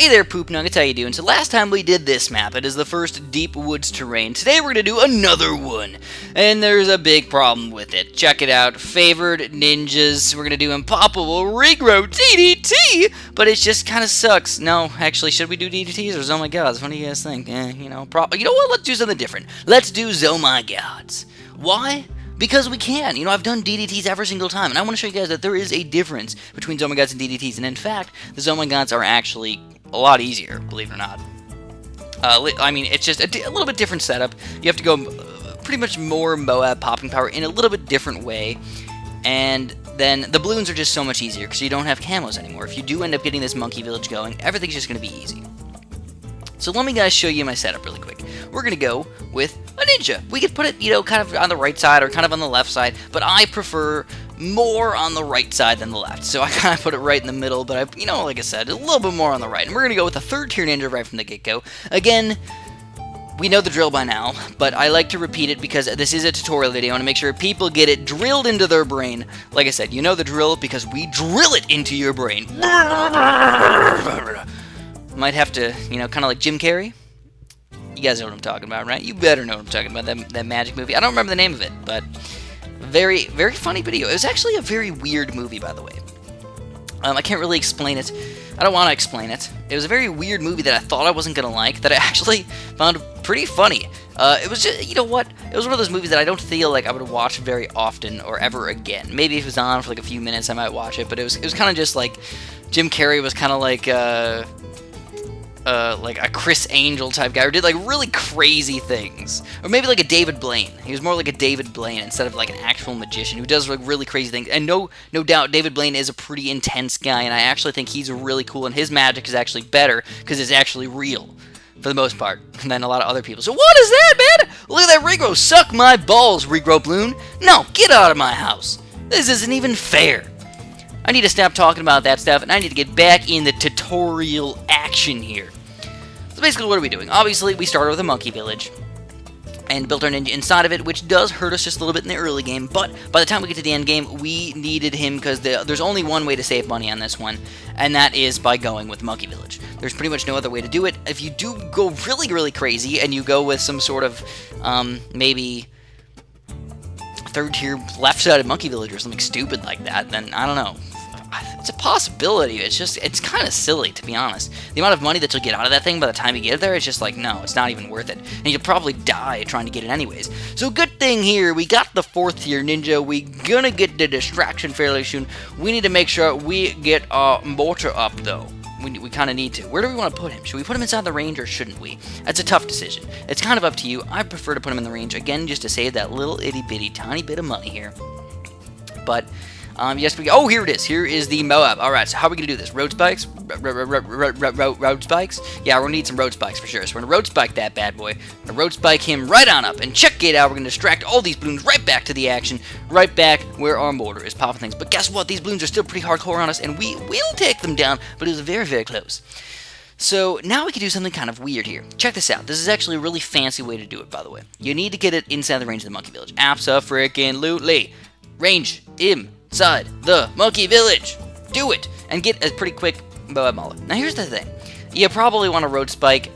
Hey there, Poop Nuggets, how you doing? So last time we did this map, it is the first Deep Woods terrain. Today we're going to do another one, and there's a big problem with it. Check it out, Favored Ninjas, we're going to do Impossible Regrow DDT, but it just kind of sucks. No, actually, should we do DDTs or ZOMGs? What do you guys think? You know what, let's do something different. Let's do ZOMGs. Why? Because we can. You know, I've done DDTs every single time, and I want to show you guys that there is a difference between ZOMGs and DDTs, and in fact, the ZOMGs are actually a lot easier, believe it or not. I mean, it's just a little bit different setup. You have to go pretty much more Moab popping power in a little bit different way, and then the balloons are just so much easier because you don't have camos anymore. If you do end up getting this monkey village going, everything's just going to be easy. So let me guys show you my setup really quick. We're going to go with a ninja. We could put it, you know, kind of on the right side or kind of on the left side, but I prefer more on the right side than the left. So I kind of put it right in the middle, but I, you know, like I said, a little bit more on the right. And we're going to go with a third tier ninja right from the get-go. Again, we know the drill by now, but I like to repeat it because this is a tutorial video. I want to make sure people get it drilled into their brain. Like I said, you know the drill because we drill it into your brain. Might have to, you know, kind of like Jim Carrey. You guys know what I'm talking about, right? You better know what I'm talking about, that magic movie. I don't remember the name of it, but very, very funny video. It was actually a very weird movie, by the way. I can't really explain it. I don't want to explain it. It was a very weird movie that I thought I wasn't going to like, that I actually found pretty funny. It was just, you know what? It was one of those movies that I don't feel like I would watch very often or ever again. Maybe if it was on for like a few minutes, I might watch it, but it was kind of just like Jim Carrey was kind of like a Chris Angel type guy, who did like really crazy things, or maybe like a David Blaine. He was more like a David Blaine instead of like an actual magician who does like really crazy things. And no doubt, David Blaine is a pretty intense guy, and I actually think he's really cool, and his magic is actually better because it's actually real for the most part than a lot of other people. So what is that, man? Look at that regrow. Suck my balls, regrow balloon. No, get out of my house. This isn't even fair. I need to stop talking about that stuff, and I need to get back in the tutorial action here. So basically, what are we doing? Obviously, we started with a monkey village and built our ninja inside of it, which does hurt us just a little bit in the early game, but by the time we get to the end game, we needed him because there's only one way to save money on this one, and that is by going with monkey village. There's pretty much no other way to do it. If you do go really, really crazy, and you go with some sort of, maybe third tier left-sided monkey village or something stupid like that, then I don't know. It's a possibility. It's kind of silly, to be honest. The amount of money that you'll get out of that thing by the time you get there, it's just like, no, it's not even worth it. And you'll probably die trying to get it anyways. So good thing here, we got the 4th tier ninja. We gonna get the distraction fairly soon. We need to make sure we get our mortar up, though. We kind of need to. Where do we want to put him? Should we put him inside the range or shouldn't we? That's a tough decision. It's kind of up to you. I prefer to put him in the range, again, just to save that little itty-bitty tiny bit of money here. But yes, oh, here it is. Here is the Moab. All right, so how are we going to do this? Road spikes? Road spikes? Yeah, we're going to need some road spikes for sure. So we're going to road spike that bad boy. We're going to road spike him right on up. And check it out. We're going to distract all these balloons right back to the action, right back where our mortar is popping things. But guess what? These balloons are still pretty hardcore on us, and we will take them down, but it was very, very close. So now we can do something kind of weird here. Check this out. This is actually a really fancy way to do it, by the way. You need to get it inside the range of the monkey village. Abso-freaking-lutely. Range inside the monkey village. Do it and get a pretty quick Moab Mauler. Now here's the thing. You probably want to road spike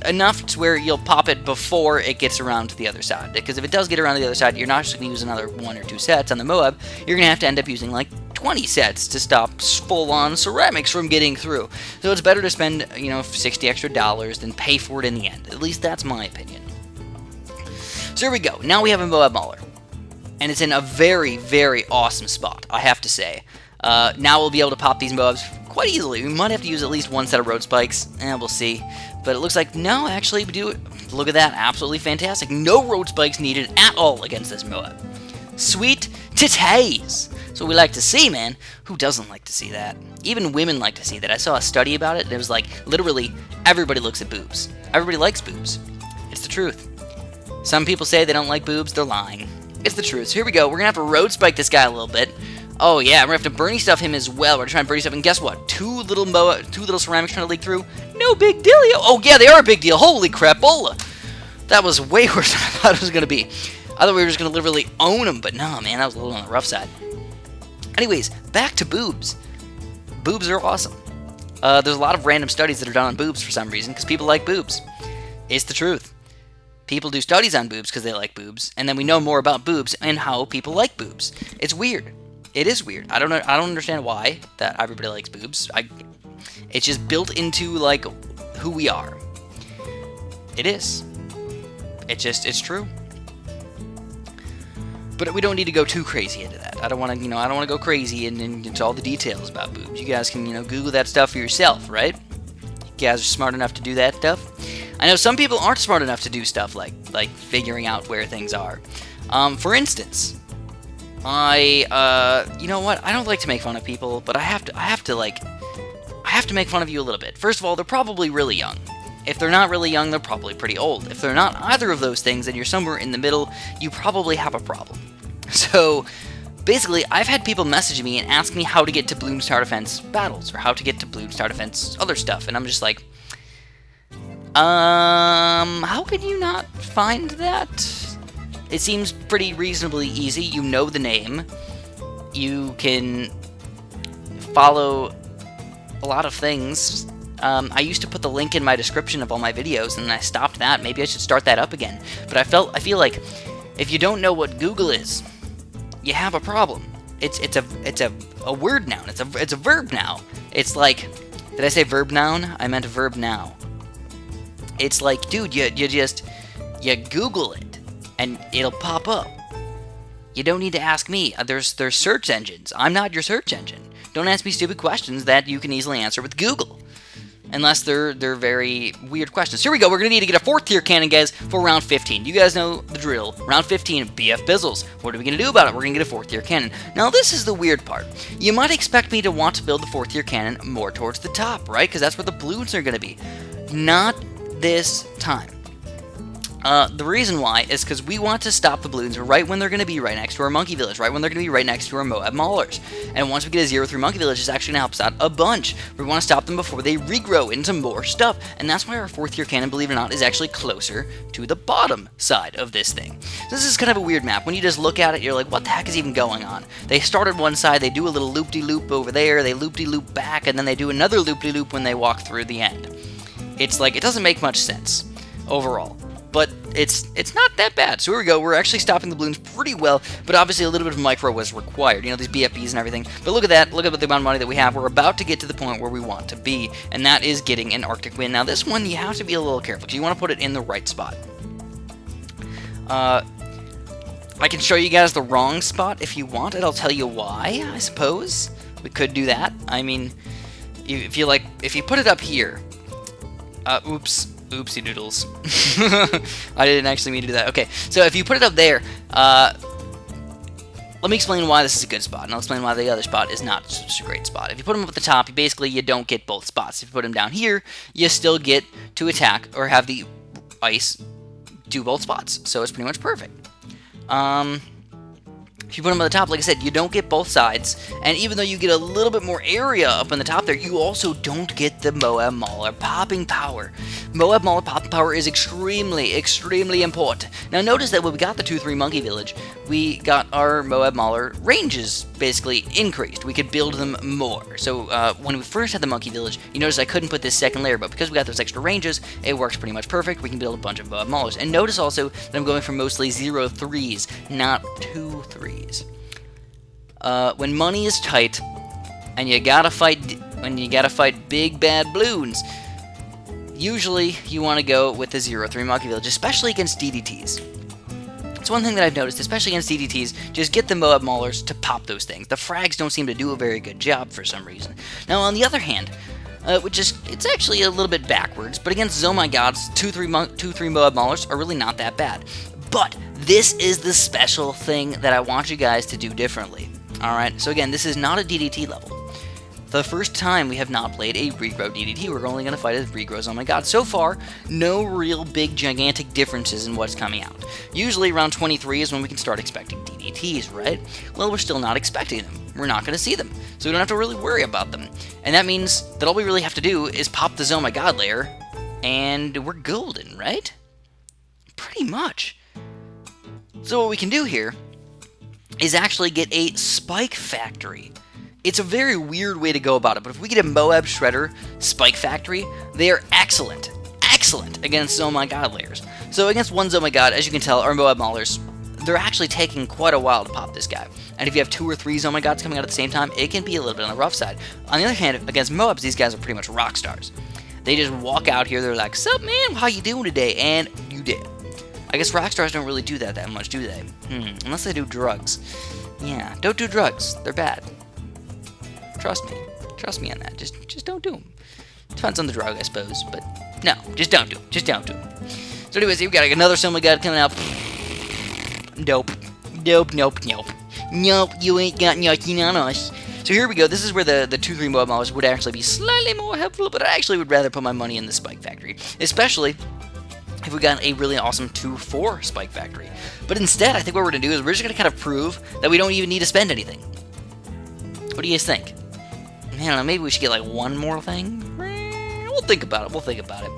enough to where you'll pop it before it gets around to the other side. Because if it does get around to the other side, you're not just going to use another 1 or 2 sets on the Moab. You're going to have to end up using like 20 sets to stop full-on ceramics from getting through. So it's better to spend, you know, $60 extra than pay for it in the end. At least that's my opinion. So here we go. Now we have a Moab Mauler. And it's in a very, very awesome spot, I have to say. Now we'll be able to pop these Moabs quite easily. We might have to use at least 1 set of road spikes, and we'll see. But it looks like, no, actually, we do it. Look at that, absolutely fantastic. No road spikes needed at all against this Moab. Sweet titties. That's what we like to see, man. Who doesn't like to see that? Even women like to see that. I saw a study about it, and it was like, literally, everybody looks at boobs. Everybody likes boobs. It's the truth. Some people say they don't like boobs, they're lying. It's the truth. So here we go. We're going to have to road spike this guy a little bit. Oh, yeah. We're going to have to Bernie stuff him as well. We're going to try and Bernie stuff. And guess what? Two little ceramics trying to leak through. No big dealio. Oh, yeah, they are a big deal. Holy crapola. That was way worse than I thought it was going to be. I thought we were just going to literally own them. But no, man, that was a little on the rough side. Anyways, back to boobs. Boobs are awesome. There's a lot of random studies that are done on boobs for some reason, because people like boobs. It's the truth. People do studies on boobs because they like boobs, and then we know more about boobs and how people like boobs. It's weird. It is weird. I don't know. I don't understand why that everybody likes boobs. It's just built into like who we are. It is. It's true. But we don't need to go too crazy into that. I don't want to, I don't want to go crazy and into all the details about boobs. You guys can, Google that stuff for yourself, right? You guys are smart enough to do that stuff. I know some people aren't smart enough to do stuff like figuring out where things are. For instance, you know what? I don't like to make fun of people, but I have to make fun of you a little bit. First of all, they're probably really young. If they're not really young, they're probably pretty old. If they're not either of those things, and you're somewhere in the middle, you probably have a problem. So, basically, I've had people message me and ask me how to get to Bloons Tower Defense battles, or how to get to Bloons Tower Defense other stuff, and I'm just like, how can you not find that? It seems pretty reasonably easy. You know the name. You can follow a lot of things. I used to put the link in my description of all my videos, and I stopped that. Maybe I should start that up again. But I feel like if you don't know what Google is, you have a problem. It's a word noun. It's a verb now. It's like, did I say verb noun? I meant verb now. It's like, dude, you Google it, and it'll pop up. You don't need to ask me. There's search engines. I'm not your search engine. Don't ask me stupid questions that you can easily answer with Google. Unless they're very weird questions. Here we go. We're going to need to get a 4th tier cannon, guys, for round 15. You guys know the drill. Round 15, BF Bizzles. What are we going to do about it? We're going to get a 4th tier cannon. Now, this is the weird part. You might expect me to want to build the 4th tier cannon more towards the top, right? Because that's where the balloons are going to be. Not this time. The reason why is because we want to stop the balloons right when they're going to be right next to our monkey village, right when they're going to be right next to our Moab Maulers. And once we get a 0-3 monkey village, it's actually going to help us out a bunch. We want to stop them before they regrow into more stuff. And that's why our 4th tier cannon, believe it or not, is actually closer to the bottom side of this thing. This is kind of a weird map. When you just look at it, you're like, what the heck is even going on? They start at one side, they do a little loop-de-loop over there, they loop-de-loop back, and then they do another loop-de-loop when they walk through the end. It's like, it doesn't make much sense overall. But it's not that bad. So here we go. We're actually stopping the balloons pretty well, but obviously a little bit of micro was required. These BFBs and everything. But look at that. Look at the amount of money that we have. We're about to get to the point where we want to be, and that is getting an Arctic Wind. Now, this one, you have to be a little careful, because you want to put it in the right spot. I can show you guys the wrong spot if you want, and I'll tell you why, I suppose. We could do that. I mean, if you put it up here, oops. Oopsie doodles. I didn't actually mean to do that. Okay, so if you put it up there, let me explain why this is a good spot, and I'll explain why the other spot is not such a great spot. If you put them up at the top, you don't get both spots. If you put them down here, you still get to attack or have the ice do both spots. So it's pretty much perfect. If you put them on the top, like I said, you don't get both sides, and even though you get a little bit more area up on the top there, you also don't get the Moab Mauler popping power. Moab Mauler popping power is extremely, extremely important. Now notice that when we got the 2-3 Monkey Village, we got our Moab Mauler ranges basically increased. We could build them more. So when we first had the Monkey Village, you notice I couldn't put this second layer, but because we got those extra ranges, it works pretty much perfect. We can build a bunch of Moab Maulers. And notice also that I'm going for mostly 0-3s, not 2-3s. When money is tight, and you gotta fight big bad balloons, usually you want to go with the 0-3 Monkey Village, especially against DDTs. It's one thing that I've noticed, especially against DDTs, just get the Moab Maulers to pop those things. The frags don't seem to do a very good job for some reason. Now, on the other hand, it's actually a little bit backwards, but against ZOMG gods, 2-3 Moab Maulers are really not that bad. But this is the special thing that I want you guys to do differently. Alright, so again, this is not a DDT level. For the first time, we have not played a regrow DDT. We're only going to fight as regrows. Oh my god. So far, no real big, gigantic differences in what's coming out. Usually, around 23 is when we can start expecting DDTs, right? Well, we're still not expecting them. We're not going to see them. So we don't have to really worry about them. And that means that all we really have to do is pop the ZOMG God layer, and we're golden, right? Pretty much. So what we can do here is actually get a spike factory It's a very weird way to go about it, but if we get a Moab Shredder Spike Factory, they are excellent against Oh My God layers. So against one Oh My God, as you can tell, our Moab Maulers, they're actually taking quite a while to pop this guy. And if you have 2 or 3 Oh My Gods coming out at the same time, it can be a little bit on the rough side. On the other hand, against Moabs, these guys are pretty much rock stars. They just walk out here, they're like, "Sup, man, how you doing today?" And you did. I guess rock stars don't really do that much, do they? Unless they do drugs. Yeah, don't do drugs. They're bad. Trust me. Trust me on that. Just don't do them. Depends on the drug, I suppose, but no, just don't do them. Just don't do them. So anyways, we've got another Oh My God coming out. Nope. Nope, nope, nope. Nope, you ain't got nothing on us. So here we go. This is where the 2-3 Moab Maulers would actually be slightly more helpful, but I actually would rather put my money in the Spike Factory. Especially if we got a really awesome 2-4 Spike Factory. But instead, I think what we're going to do is we're just going to kind of prove that we don't even need to spend anything. What do you guys think? I don't know, maybe we should get like one more thing? We'll think about it. We'll think about it.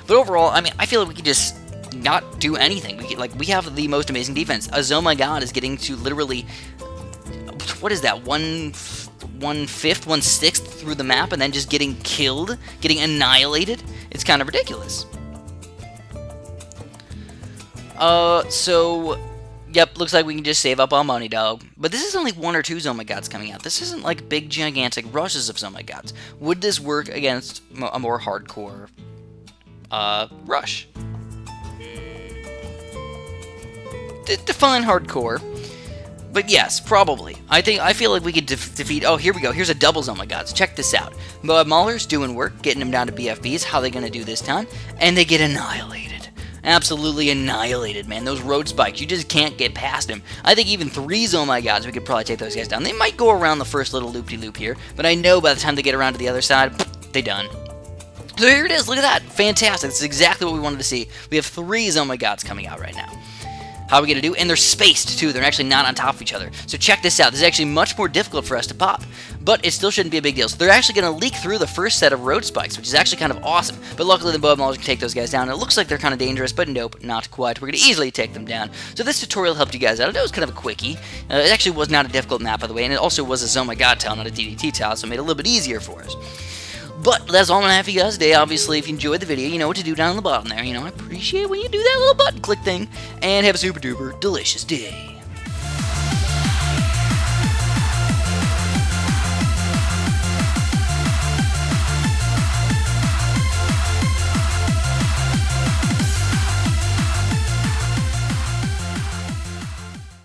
But overall, I mean, I feel like we could just not do anything. We have the most amazing defense. A Oh My God is getting to literally, what is that, 1/5, 1/6 through the map, and then just getting killed, getting annihilated. It's kind of ridiculous. So, yep, looks like we can just save up our money, dog. But this is only 1 or 2 Oh My Gods coming out. This isn't like big, gigantic rushes of Oh My Gods. Would this work against a more hardcore rush? Define hardcore. But yes, probably. I feel like we could defeat... Oh, here we go. Here's a double Oh My Gods. Check this out. Moab Maulers doing work, getting them down to BFBs. How they going to do this time? And they get annihilated. Absolutely annihilated, man. Those road spikes, you just can't get past them. I think even 3 Oh My Gods, we could probably take those guys down. They might go around the first little loop-de-loop here, but I know by the time they get around to the other side, they done. So here it is. Look at that. Fantastic. This is exactly what we wanted to see. We have 3 Oh My Gods coming out right now. How are we going to do? And they're spaced, too. They're actually not on top of each other. So check this out. This is actually much more difficult for us to pop. But it still shouldn't be a big deal. So they're actually going to leak through the first set of road spikes, which is actually kind of awesome. But luckily, the Moab Maulers can take those guys down. It looks like they're kind of dangerous, but nope, not quite. We're going to easily take them down. So this tutorial helped you guys out. It was kind of a quickie. It actually was not a difficult map, by the way. And it also was a Oh My God tile, not a DDT tile, so it made it a little bit easier for us. But that's all I'm going to have for you guys today. Obviously, if you enjoyed the video, you know what to do down on the bottom there. You know, I appreciate when you do that little button click thing. And have a super duper delicious day.